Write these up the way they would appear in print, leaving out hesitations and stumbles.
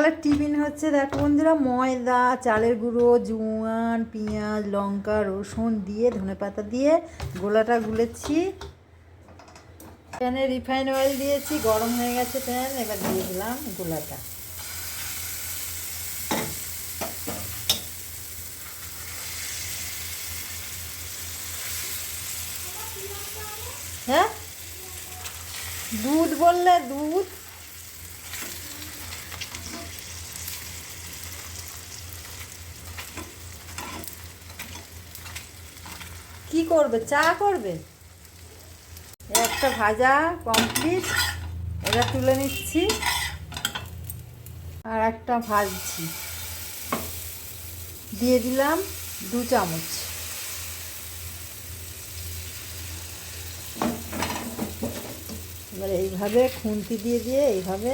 সকালের টিফিন হচ্ছে দেখো বন্ধুরা, ময়দা, চালের গুঁড়ো, জোয়ান, পেঁয়াজ, লঙ্কা, রসুন দিয়ে ধনেপাতা দিয়ে গোলাটা গুলেছি। প্যানে রিফাইন অয়েল দিয়েছি, গরম হয়ে গেছে প্যান, এবার দিয়ে দিলাম গোলাটা। হ্যাঁ, দুধ বললে দুধ। কি করবে, চা করবে? একটা ভাজা কমপ্লিট, এটা তুলে নিচ্ছি, আর একটা ভাজছি। দিয়ে দিলাম 2 চামচ। এবার এইভাবে খুন্তি দিয়ে দিয়ে এইভাবে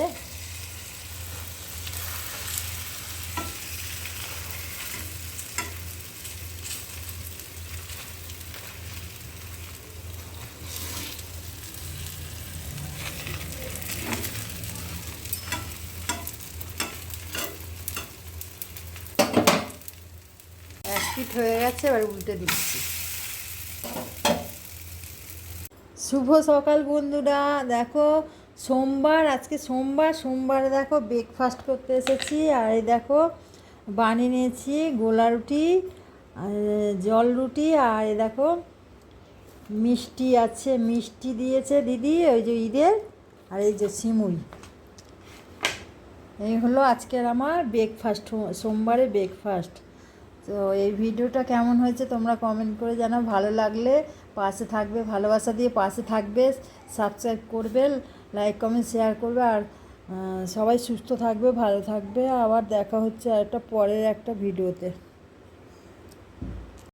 এক পিঠ হয়ে গেছে, এবার উল্টে দিচ্ছি। শুভ সকাল বন্ধুরা, দেখো সোমবার, আজকে সোমবারে দেখো ব্রেকফাস্ট করতে এসেছি। আর এই দেখো বানিয়ে নিয়েছি গোলা রুটি, আর জল রুটি, আর এই দেখো মিষ্টি আছে, মিষ্টি দিয়েছে দিদি ওই যে ঈদের, আর এই যে সিমুই। এই হলো আজকের আমার ব্রেকফাস্ট, সোমবারে ব্রেকফাস্ট। তো এই ভিডিওটা কেমন হয়েছে তোমরা কমেন্ট করে জানাও। ভালো লাগলে পাশে থাকবে, ভালোবাসা দিয়ে পাশে থাকবে, সাবস্ক্রাইব করবে, লাইক কমেন্ট শেয়ার করবে। আর সবাই সুস্থ থাকবে, ভালো থাকবে। আবার দেখা হচ্ছে একটা পরের একটা ভিডিওতে।